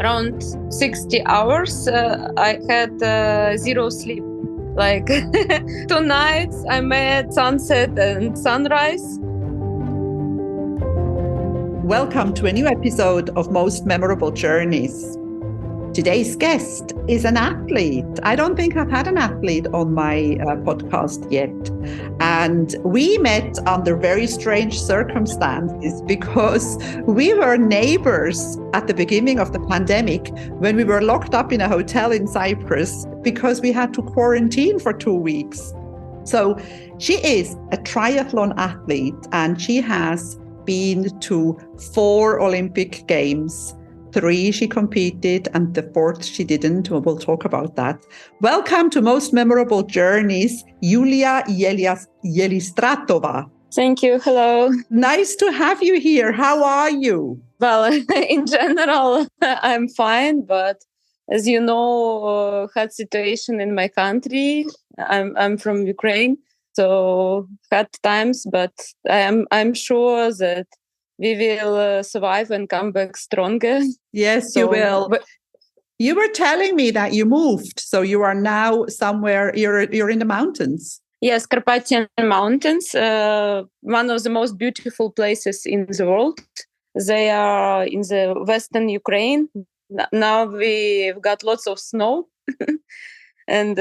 around 60 hours. I had zero sleep. Like 2 nights I made sunset and sunrise. Welcome to a new episode of Most Memorable Journeys. Today's guest is an athlete. I don't think I've had an athlete on my podcast yet. And we met under very strange circumstances because we were neighbors at the beginning of the pandemic when we were locked up in a hotel in Cyprus because we had to quarantine for 2 weeks. So she is a triathlon athlete and she has been to 4 Olympic Games. 3 she competed and the 4th she didn't. We'll talk about that. Welcome to Most Memorable Journeys, Yuliya Yelistratova. Thank you. Hello. Nice to have you here. How are you? Well, in general, I'm fine, but as you know, hard situation in my country. I'm from Ukraine, so hard times, but I'm sure that we will survive and come back stronger. Yes, So, you will. but- You were telling me that you moved, so you are now somewhere, you're in the mountains. Yes, Carpathian Mountains, one of the most beautiful places in the world. They are in the western Ukraine. Now we've got lots of snow and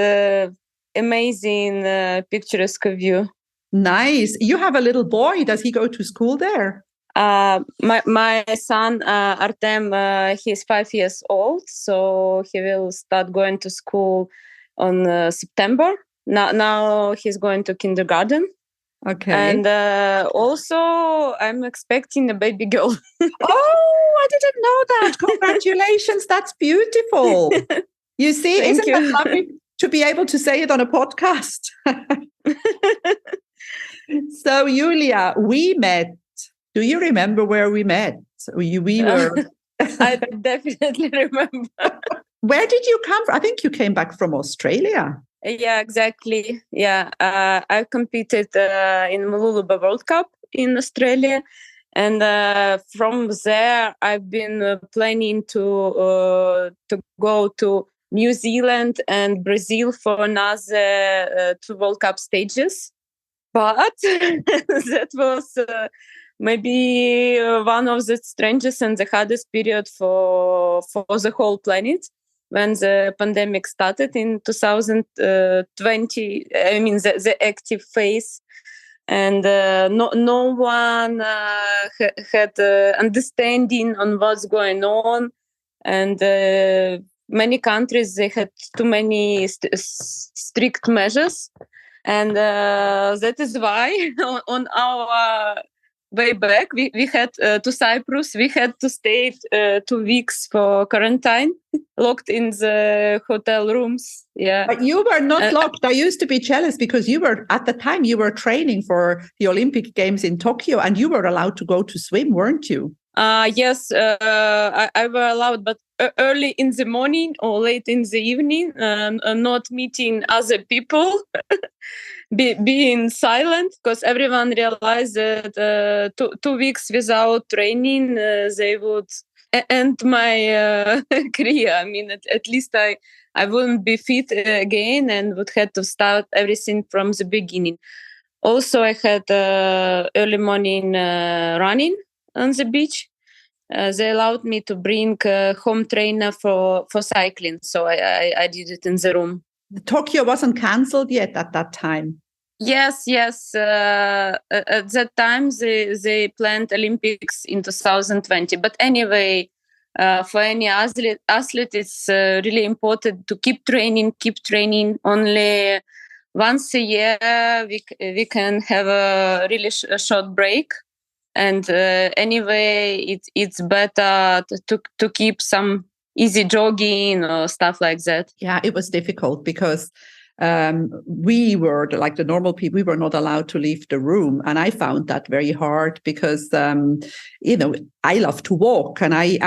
amazing picturesque view. Nice. You have a little boy. Does he go to school there? My son Artem, he's 5 years old, so he will start going to school on September. Now he's going to kindergarten. Okay. And also I'm expecting a baby girl. Oh, I didn't know that. Congratulations. That's beautiful. You see, Thank isn't you. that lovely to be able to say it on a podcast? So, Yuliya, we met. Do you remember where we met? We were. I definitely remember. Where did you come from? I think you came back from Australia. Yeah, exactly. Yeah, I competed in Mululuba World Cup in Australia, and from there I've been planning to go to New Zealand and Brazil for another 2 World Cup stages, but that was maybe one of the strangest and the hardest period for the whole planet. When the pandemic started in 2020, I mean the active phase, and no one had understanding on what's going on, and many countries, they had too many strict measures, and that is why on our way back we had to Cyprus, we had to stay 2 weeks for quarantine, locked in the hotel rooms. Yeah, But you were not locked. I used to be jealous because you were, at the time, you were training for the Olympic Games in Tokyo and you were allowed to go to swim, weren't you? Yes, I were allowed, but early in the morning or late in the evening, not meeting other people, being silent, because everyone realized that 2 weeks without training, they would end my career. I mean, at least I wouldn't be fit again and would have to start everything from the beginning. Also, I had early morning running on the beach. They allowed me to bring a home trainer for cycling, so I did it in the room. Tokyo wasn't cancelled yet at that time. Yes. At that time, they planned Olympics in 2020. But anyway, for any athlete, it's really important to keep training. Only once a year, we can have a really short break. And anyway, it's better to keep some easy jogging or stuff like that. Yeah, it was difficult because we were like the normal people, we were not allowed to leave the room. And I found that very hard because, I love to walk and I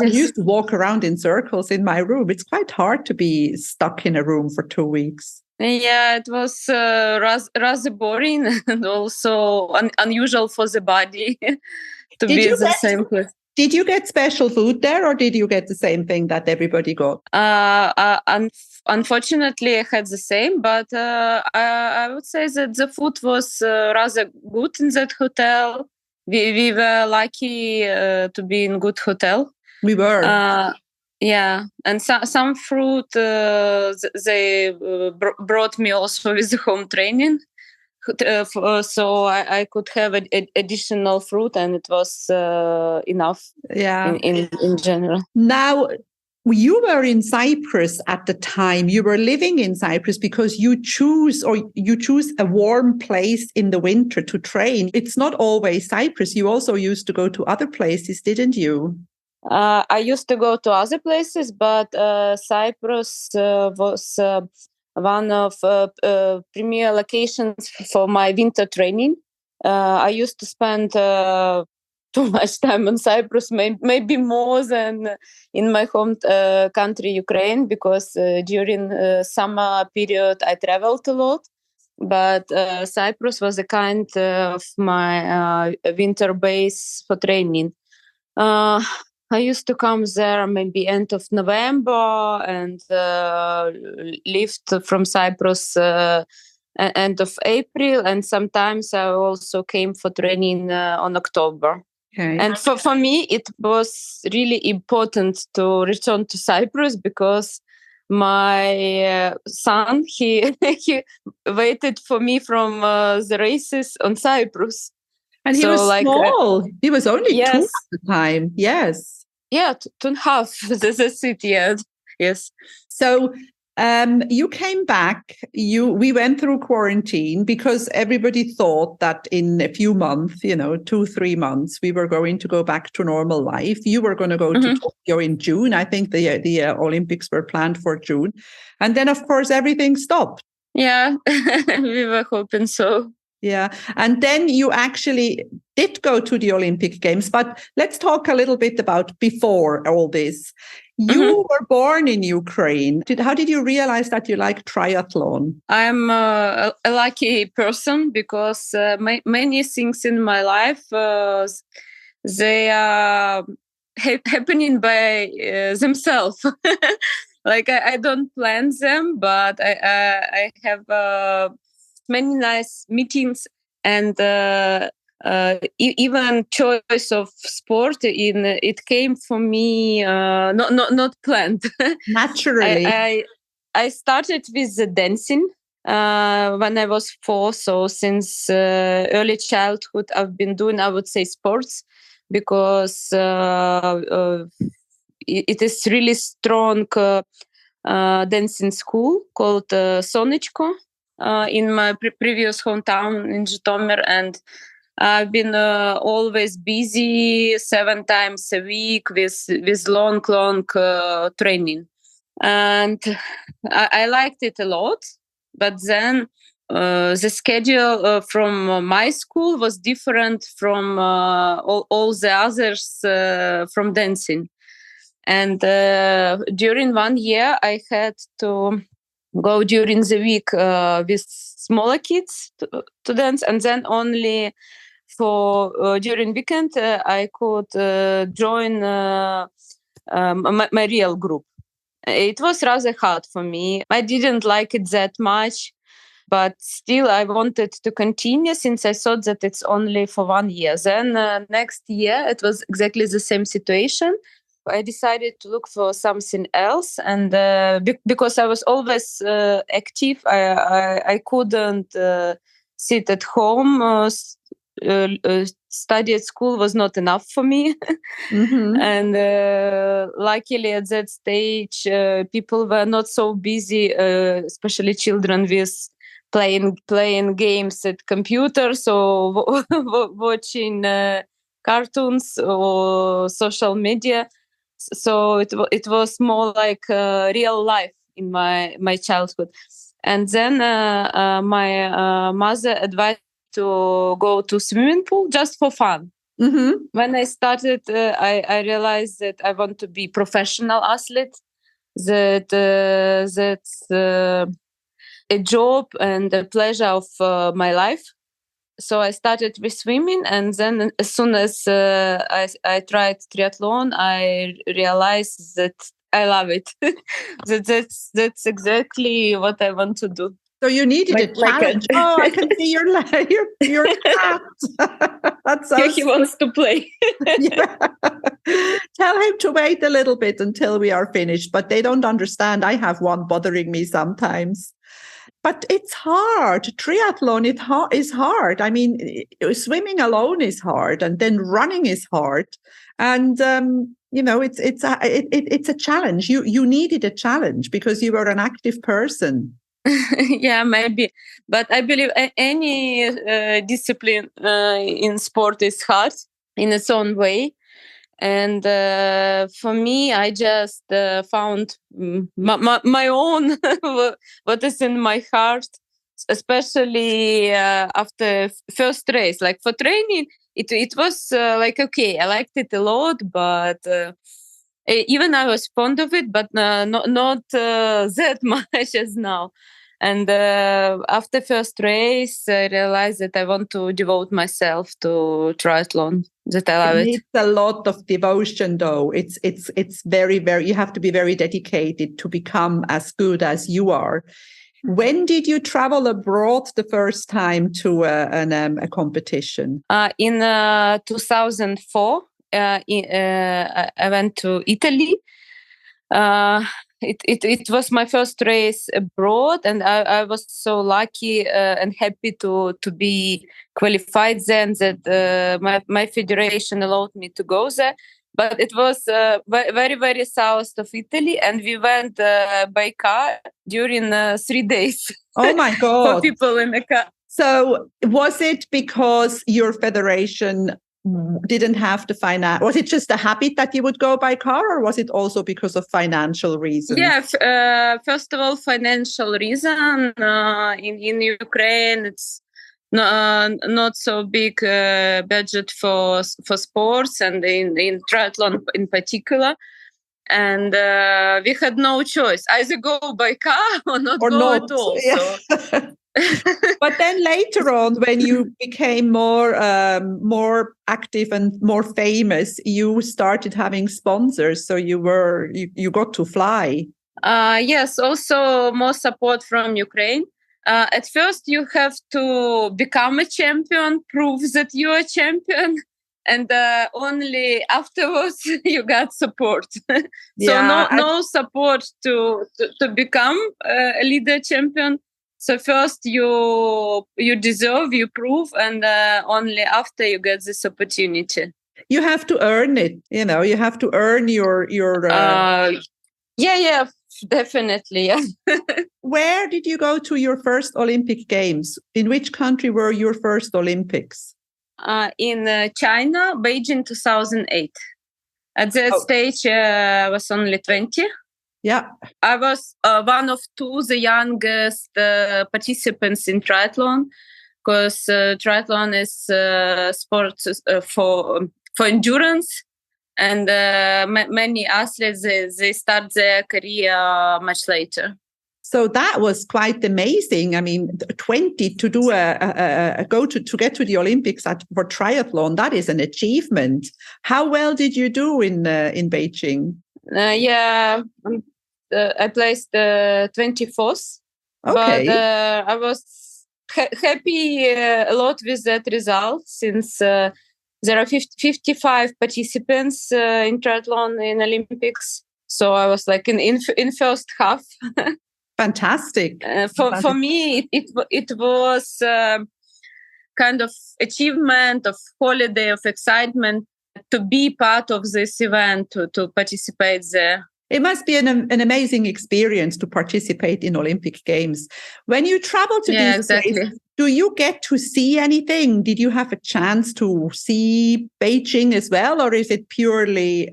used to walk around in circles in my room. It's quite hard to be stuck in a room for 2 weeks. Yeah, it was rather boring and also unusual for the body to be in the same place. Did you get special food there, or did you get the same thing that everybody got? Unfortunately, I had the same, but I would say that the food was rather good in that hotel. We were lucky to be in good hotel. We were. Yeah, and some fruit they brought me also with the home training. So I could have additional fruit, and it was enough. Yeah. In general. Now, you were in Cyprus at the time. You were living in Cyprus because you choose a warm place in the winter to train. It's not always Cyprus. You also used to go to other places, didn't you? I used to go to other places, but Cyprus was one of premier locations for my winter training. I used to spend too much time in Cyprus, maybe more than in my home country, Ukraine, because during summer period I traveled a lot. But Cyprus was a kind of my winter base for training. I used to come there maybe end of November and left from Cyprus end of April. And sometimes I also came for training on October. Okay. And for me, it was really important to return to Cyprus because my son, he waited for me from the races on Cyprus. And he was small. He was only 2 at the time. Yes. Yeah, 2.5. That's it. Yeah. Yes. So you came back. We went through quarantine because everybody thought that in a few months, 2-3 months, we were going to go back to normal life. You were going to go to Tokyo in June. I think the Olympics were planned for June, and then of course everything stopped. Yeah, we were hoping so. Yeah. And then you actually did go to the Olympic Games. But let's talk a little bit about before all this. You were born in Ukraine. How did you realize that you like triathlon? I'm a lucky person because many things in my life, they are happening by themselves. Like I don't plan them, but I have many nice meetings and even choice of sport it came for me not planned. Naturally. I started with the dancing when I was 4, so since early childhood I've been doing, I would say, sports because it is really strong dancing school called Sonechko in my previous hometown in Zhytomyr, and I've been always busy 7 times a week with long training, and I liked it a lot. But then the schedule from my school was different from all the others from dancing, and during 1 year I had to go during the week with smaller kids to dance, and then only for during weekend I could join my real group. It was rather hard for me. I didn't like it that much, but still I wanted to continue since I thought that it's only for 1 year. Then next year it was exactly the same situation. I decided to look for something else, and because I was always active, I couldn't sit at home. Study at school was not enough for me. And luckily at that stage, people were not so busy, especially children, with playing games at computers or watching cartoons or social media. So it was more like real life in my childhood. And then my mother advised to go to swimming pool just for fun. When I started, I realized that I want to be professional athlete. That's a job and a pleasure of my life. So I started with swimming, and then as soon as I tried triathlon, I realized that I love it. That's exactly what I want to do. So you needed a Like challenge. Oh, I can see your cat. That's so he wants to play. yeah. Tell him to wait a little bit until we are finished, but they don't understand. I have one bothering me sometimes. But it's hard. Triathlon is hard. I mean, swimming alone is hard, and then running is hard. And it's a challenge. You needed a challenge because you were an active person. Yeah, maybe, but I believe any discipline in sport is hard in its own way. And for me, I just found my own what is in my heart, especially after first race. Like for training, it was like okay, I liked it a lot, but even I was fond of it, but not that much as now. And after first race, I realized that I want to devote myself to triathlon. That I love It it. needs a lot of devotion, though. It's very, very. You have to be very dedicated to become as good as you are. When did you travel abroad the first time to a competition? In 2004, I went to Italy. It was my first race abroad, and I was so lucky and happy to be qualified then that my federation allowed me to go there. But it was very, very south of Italy, and we went by car during 3 days. Oh my For God. people in the car. So was it because your federation didn't have the finance? Was it just a habit that you would go by car, or was it also because of financial reasons? Yeah, first of all, financial reason. In Ukraine, it's not so big budget for sports, and in triathlon in particular. And we had no choice: either go by car or not go at all. Yeah. So. But then later on, when you became more active and more famous, you started having sponsors. So you got to fly. Yes, also more support from Ukraine. At first, you have to become a champion, prove that you're a champion, and only afterwards you got support. So no support to become a leader champion. So first you deserve, you prove, and only after you get this opportunity. You have to earn it. You have to earn your. Yeah, definitely. Yeah. Where did you go to your first Olympic Games? In which country were your first Olympics? In China, Beijing 2008. At that stage, I was only 20. Yeah. I was one of the youngest participants in triathlon, because triathlon is sport for endurance. And many athletes, they start their career much later. So that was quite amazing. I mean, 20 to do to get to the Olympics for triathlon, that is an achievement. How well did you do in Beijing? I placed 24th. Okay. But I was happy a lot with that result, since there are 55 participants in triathlon in Olympics. So I was like in first half. Fantastic. For me, it was kind of achievement, of holiday, of excitement to be part of this event, to participate there. It must be an amazing experience to participate in Olympic Games. When you travel to these places, do you get to see anything? Did you have a chance to see Beijing as well, or is it purely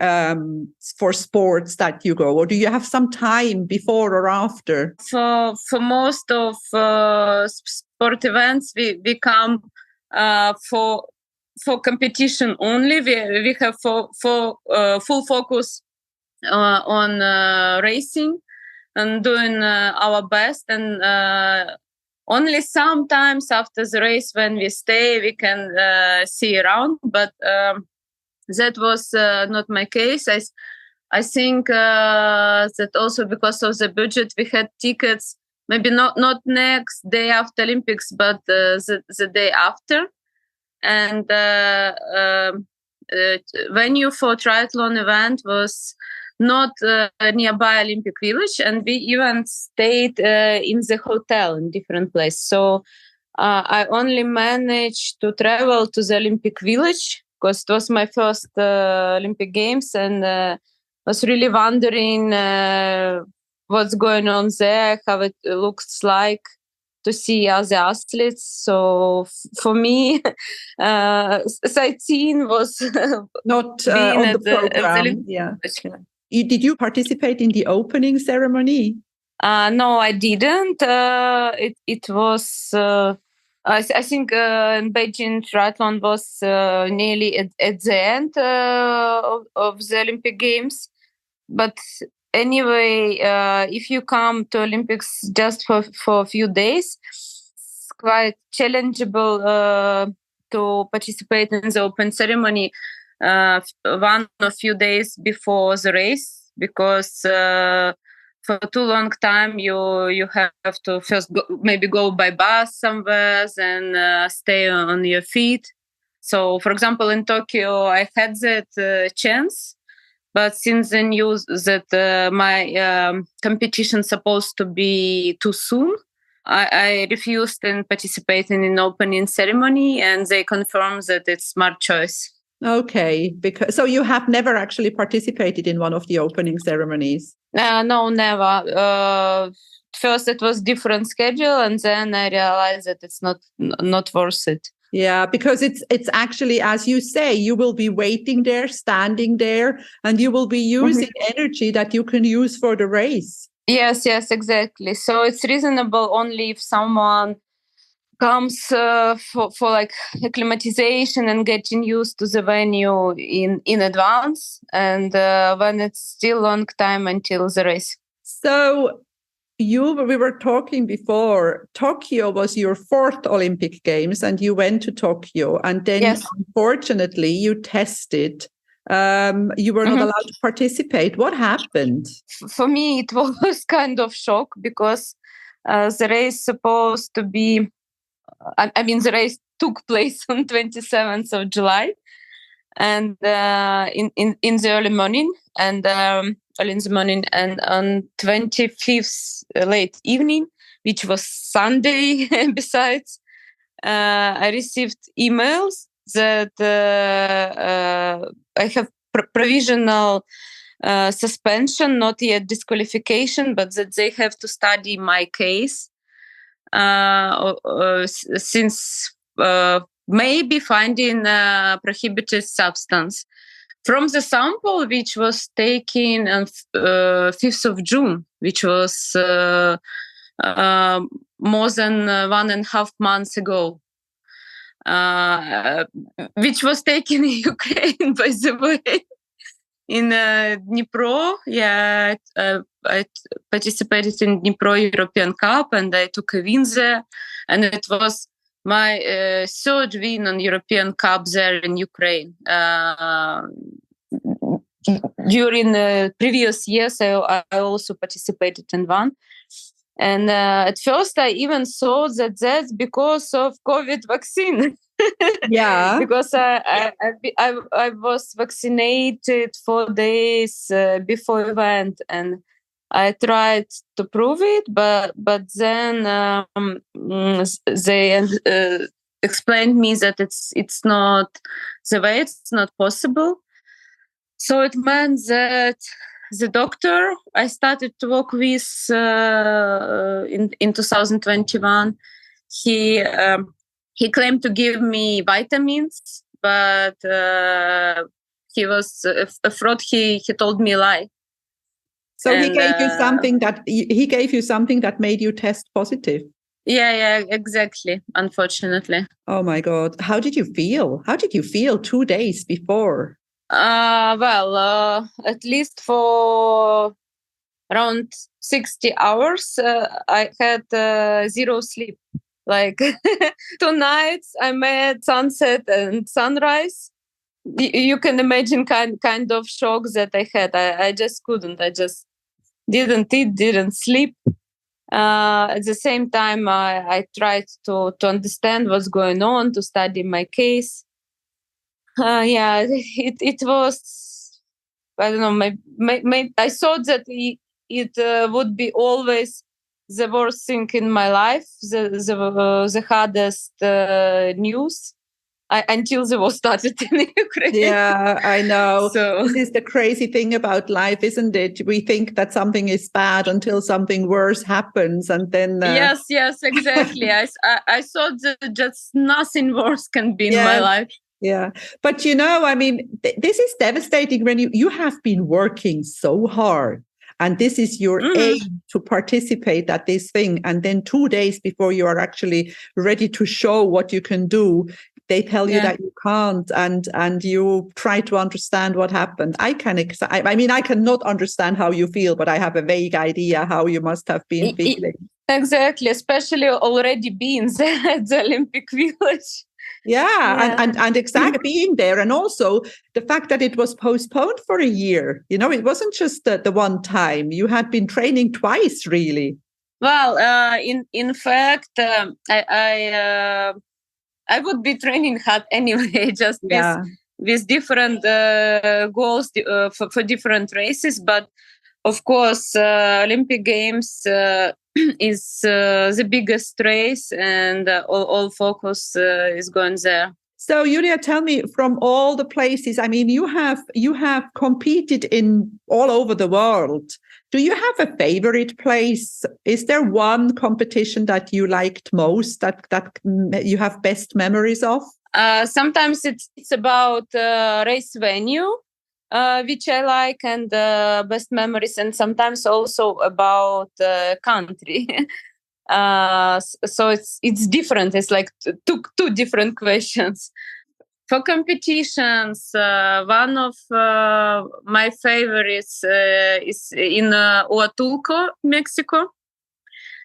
for sports that you go, or do you have some time before or after? For most of sport events, we come for competition only. We have full focus on racing and doing our best, and Only sometimes after the race, when we stay, we can see around. But that was not my case. I think that also because of the budget, we had tickets. Maybe not next day after Olympics, but the day after. And venue for triathlon event was not nearby Olympic Village, and we even stayed in the hotel in different place. So I only managed to travel to the Olympic Village because it was my first Olympic Games, and was really wondering what's going on there, how it looks like to see other athletes. So for me, sightseeing was Not being on the at the program. Olympic Yeah. Village. Did you participate in the opening ceremony? No, I didn't. It was. I think in Beijing triathlon was nearly at the end of the Olympic Games. But anyway, if you come to Olympics just for a few days, it's quite challengeable to participate in the open ceremony one or few days before the race, because for too long time you have to first maybe go by bus somewhere and stay on your feet. So, for example, in Tokyo, I had that chance, but since the news that my competition supposed to be too soon, I refused in participating in opening ceremony, and they confirmed that it's smart choice. Okay, because so you have never actually participated in one of the opening ceremonies. No, never. First, it was different schedule, and then I realized that it's not worth it. Yeah, because it's actually, as you say, you will be waiting there, standing there, and you will be using energy that you can use for the race. Yes, exactly. So it's reasonable only if someone comes for like acclimatization and getting used to the venue in advance, and when it's still long time until the race. So we were talking before, Tokyo was your fourth Olympic Games, and you went to Tokyo, and then Yes. Unfortunately you tested. You were not allowed to participate. What happened? For me, it was kind of shock, because the race supposed to be, I mean, the race took place on 27th of July, and in the early morning, and early in the morning, and on 25th late evening, which was Sunday. Besides, I received emails that I have provisional suspension, not yet disqualification, but that they have to study my case since maybe finding a prohibited substance from the sample, which was taken on 5th of June, which was more than 1.5 months ago, which was taken in Ukraine, by the way. In Dnipro, yeah, I participated in Dnipro European Cup, and I took a win there. And it was my third win on European Cup there in Ukraine. During the previous years, I also participated in one. And at first, I even thought that that's because of COVID vaccine. Yeah. Because I was vaccinated 4 days before event, and I tried to prove it, but then they explained me that it's not the way, it's not possible. So it meant that the doctor I started to work with in 2021, he claimed to give me vitamins, but he was afraid. He told me a lie. So he gave you something that made you test positive. Yeah, exactly. Unfortunately. Oh my God! How did you feel? How did you feel 2 days before? Well, at least for around 60 hours, I had zero sleep. Like 2 nights, I made sunset and sunrise. You can imagine kind of shock that I had. I just couldn't. I just didn't eat, didn't sleep. At the same time, I tried to understand what's going on, to study my case. Yeah, it was, I don't know, I thought that it would be always the worst thing in my life, the hardest news. Until the war started in Ukraine. Yeah, I know. So this is the crazy thing about life, isn't it? We think that something is bad until something worse happens, and then yes, exactly. I thought that just nothing worse can be in my yes. life. Yeah. But I mean, this is devastating when you have been working so hard and this is your aim to participate at this thing. And then 2 days before you are actually ready to show what you can do, they tell you that you can't, and you try to understand what happened. I mean, I cannot understand how you feel, but I have a vague idea how you must have been feeling. Exactly, especially already being there at the Olympic Village. Yeah. And exactly being there, and also the fact that it was postponed for a year. It wasn't just the one time. You had been training twice, really. Well, in fact, I would be training hard anyway, just with different goals for different races. But of course, Olympic Games is the biggest race, and all focus is going there. So, Yuliya, tell me, from all the places, I mean, you have competed in all over the world. Do you have a favorite place? Is there one competition that you liked most, that you have best memories of? Sometimes it's about race venue, which I like, and best memories, and sometimes also about country. So it's different. It's like two different questions. For competitions, one of my favorites is in Huatulco, Mexico,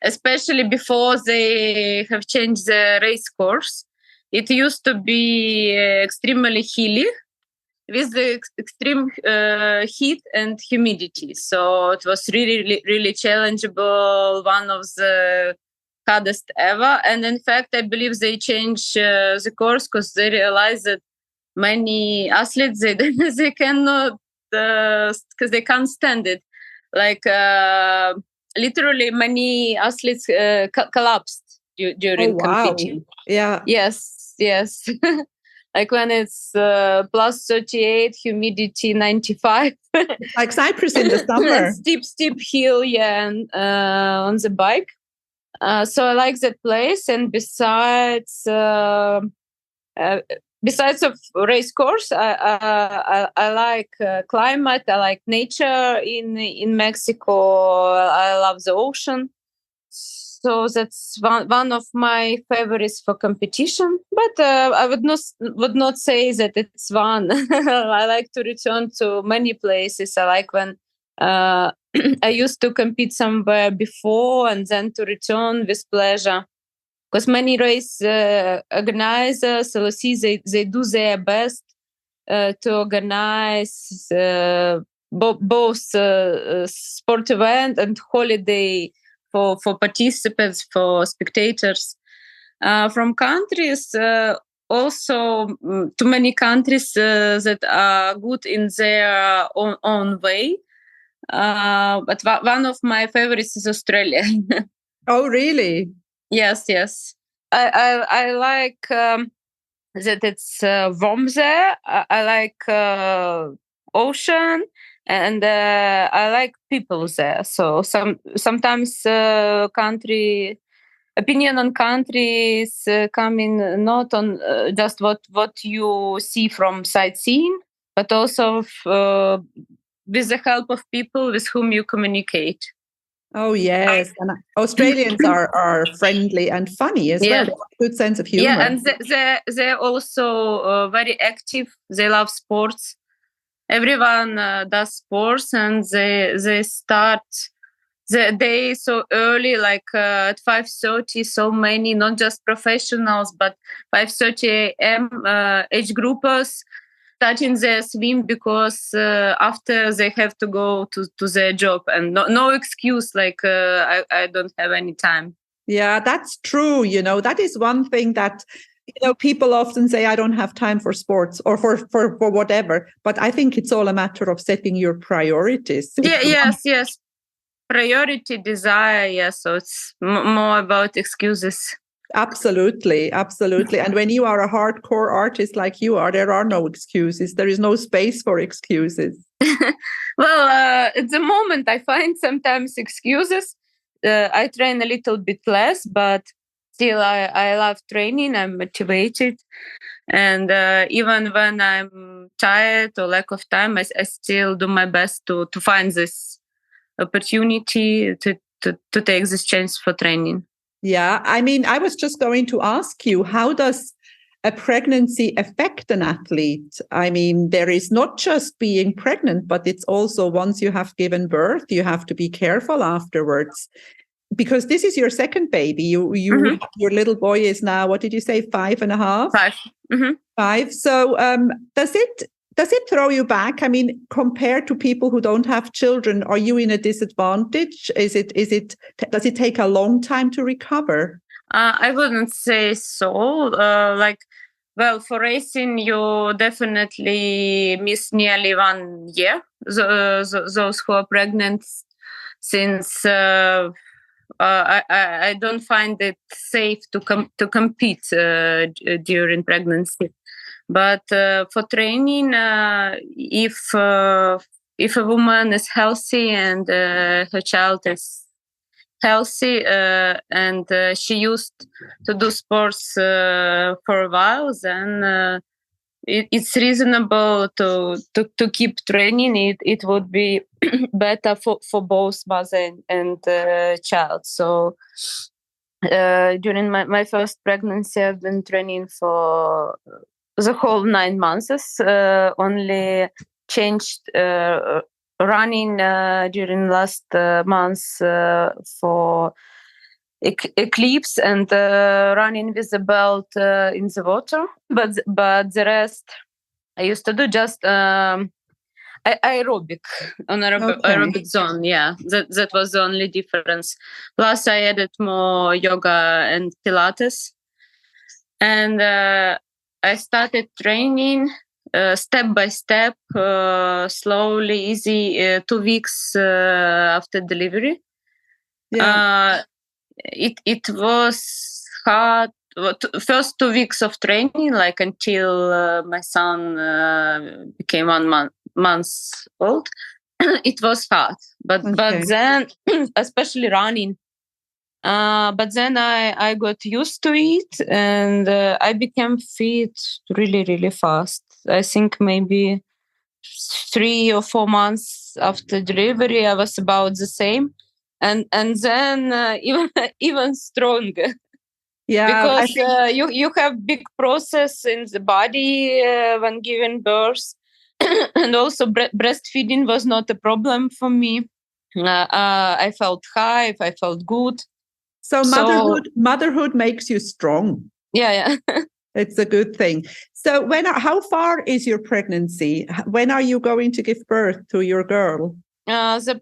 especially before they have changed the race course. It used to be extremely hilly with the extreme heat and humidity. So it was really, really challengeable, one of the hardest ever. And in fact, I believe they changed the course because they realized that many athletes, they cannot, because they can't stand it. Like literally many athletes collapsed during competing. Yeah. Yes. Like when it's plus 38, humidity 95. Like Cyprus in the summer. steep hill, and on the bike. So I like that place. And besides of race course, I like climate. I like nature in Mexico. I love the ocean. So that's one of my favorites for competition. But I would not say that it's one. I like to return to many places. I like when I used to compete somewhere before and then to return with pleasure. Because many race organizers, they do their best to organize both sport event and holiday for participants, for spectators from countries. Also, too many countries that are good in their own way. But one of my favorites is Australia. Oh, really? Yes. I like that it's warm there. I like ocean, and I like people there. So sometimes country opinion on countries coming not on just what you see from sightseeing, but also with the help of people with whom you communicate. Oh, yes. And Australians are friendly and funny as well. They have a good sense of humor. Yeah, and they're also very active. They love sports. Everyone does sports, and they start the day so early, like at 5:30. So many, not just professionals, but 5:30 a.m. Age groupers starting their swim because after they have to go to their job, and no excuse like I don't have any time. Yeah, that's true. That is one thing that, people often say, I don't have time for sports or for whatever. But I think it's all a matter of setting your priorities. Yeah, yes. Priority, desire, yes. So it's more about excuses. Absolutely. And when you are a hardcore artist like you are, there are no excuses. There is no space for excuses. Well, at the moment, I find sometimes excuses. I train a little bit less, but still, I love training. I'm motivated. And even when I'm tired or lack of time, I still do my best to find this opportunity to take this chance for training. Yeah, I mean, I was just going to ask you, how does a pregnancy affect an athlete? I mean, there is not just being pregnant, but it's also once you have given birth, you have to be careful afterwards. Because this is your second baby. Your little boy is now, what did you say, 5.5? 5. Mm-hmm. 5. So does it throw you back? I mean, compared to people who don't have children, are you in a disadvantage? Does it take a long time to recover? I wouldn't say so. Well, for racing, you definitely miss nearly 1 year. Those who are pregnant, since I don't find it safe to compete during pregnancy. But for training, if a woman is healthy and her child is healthy and she used to do sports for a while, then it's reasonable to keep training. It would be better for both mother and child. So during my first pregnancy, I've been training for the whole 9 months. Only changed running during last months for eclipse and running with the belt in the water. But the rest I used to do just aerobic on aerobic zone. Yeah, that was the only difference. Plus, I added more yoga and Pilates, and I started training step by step, slowly, easy. 2 weeks after delivery. Yeah. It was hard. First 2 weeks of training, like until my son became 1 month old, it was hard. But then, especially running. But then I got used to it, and I became fit really, really fast. I think maybe 3 or 4 months after delivery, I was about the same, and then even stronger. Yeah, because you have big process in the body when giving birth, and also breastfeeding was not a problem for me. I felt high, I felt good. So motherhood makes you strong. Yeah. It's a good thing. So how far is your pregnancy? When are you going to give birth to your girl? The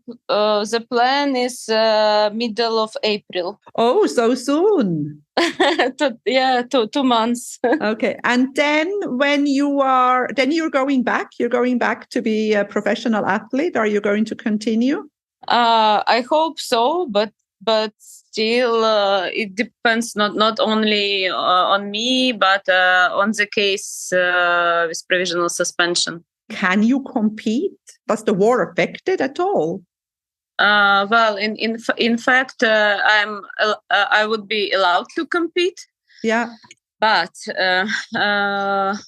plan is middle of April. Oh, so soon. 2 months. Okay. And then you're going back? You're going back to be a professional athlete? Are you going to continue? I hope so, but still it depends not only on me, but on the case with provisional suspension. Can you compete? Does the war affect it at all? Well, in fact, I would be allowed to compete. Yeah, but I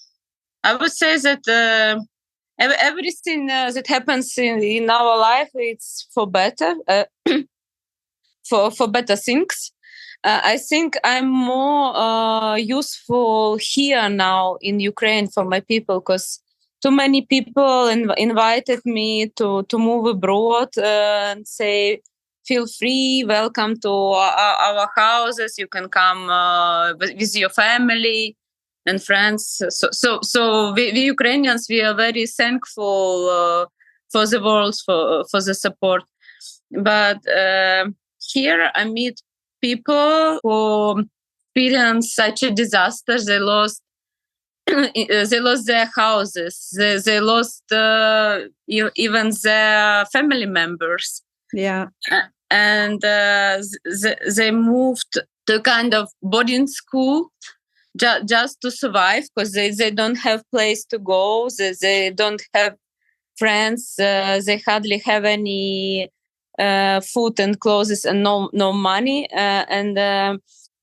would say that everything that happens in our life, it's for better, for better things. I think I'm more useful here now in Ukraine for my people, because too many people invited me to move abroad and say feel free, welcome to our houses. You can come with your family and friends. So we Ukrainians, we are very thankful for the world, for the support. But here I meet people who experienced such a disaster. They lost their houses. They lost even their family members. Yeah. And they moved to a kind of boarding school just to survive, because they don't have place to go. They don't have friends. They hardly have any food and clothes and no money. And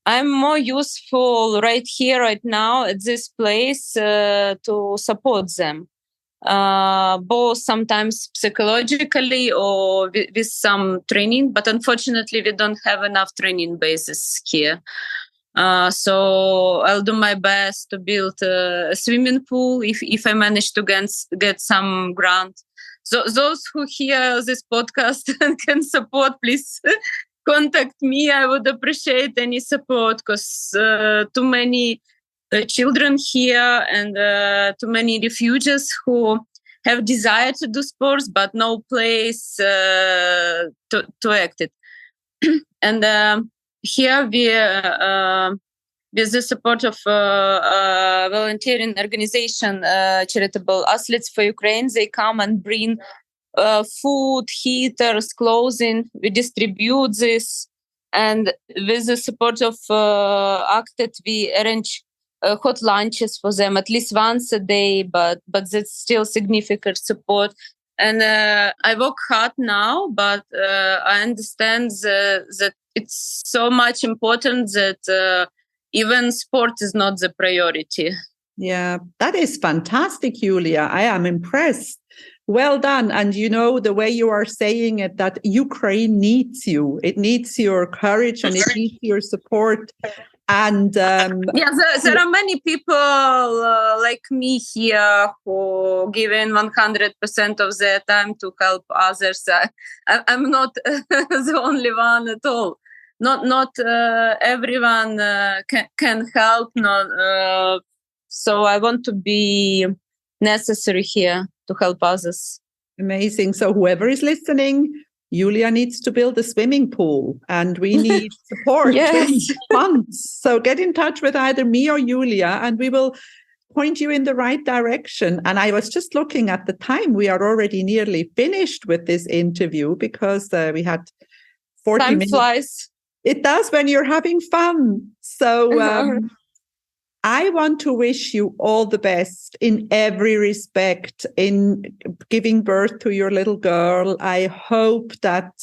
I'm more useful right here, right now at this place to support them, both sometimes psychologically or with some training. But unfortunately, we don't have enough training bases here. So I'll do my best to build a swimming pool if I manage to get some grant. So those who hear this podcast and can support, please contact me. I would appreciate any support, because too many children here and too many refugees who have desire to do sports but no place to act it. And here we, with the support of volunteering organization, Charitable Athletes for Ukraine, they come and bring food, heaters, clothing. We distribute this. And with the support of ACTED, we arrange hot lunches for them at least once a day, but that's still significant support. And I work hard now, but I understand that it's so much important that even sport is not the priority. Yeah, that is fantastic, Yuliya. I am impressed. Well done. And you know, the way you are saying it, that Ukraine needs you. It needs your courage and it needs your support. And there are many people like me here who given 100% of their time to help others. I'm not the only one at all. Not everyone can help. So I want to be necessary here to help others. Amazing. So whoever is listening, Yuliya needs to build a swimming pool and we need support. Yes. We need funds. So get in touch with either me or Yuliya and we will point you in the right direction. And I was just looking at the time. We are already nearly finished with this interview because we had 40 time minutes. Flies. It does when you're having fun. So I want to wish you all the best in every respect in giving birth to your little girl. I hope that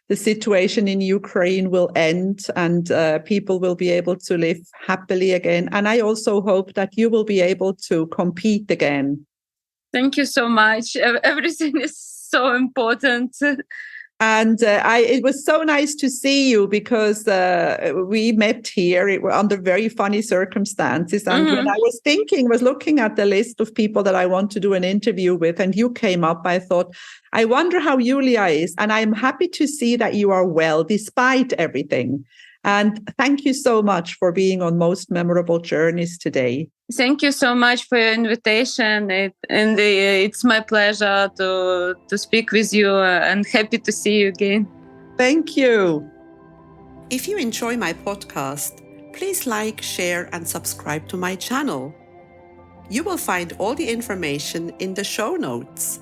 the situation in Ukraine will end and people will be able to live happily again. And I also hope that you will be able to compete again. Thank you so much. Everything is so important. And it was so nice to see you because we met here under very funny circumstances. And when I was looking at the list of people that I want to do an interview with, and you came up, I thought, I wonder how Yuliya is. And I'm happy to see that you are well, despite everything. And thank you so much for being on Most Memorable Journeys today. Thank you so much for your invitation. It's my pleasure to speak with you and happy to see you again. Thank you. If you enjoy my podcast, please like, share, and subscribe to my channel. You will find all the information in the show notes.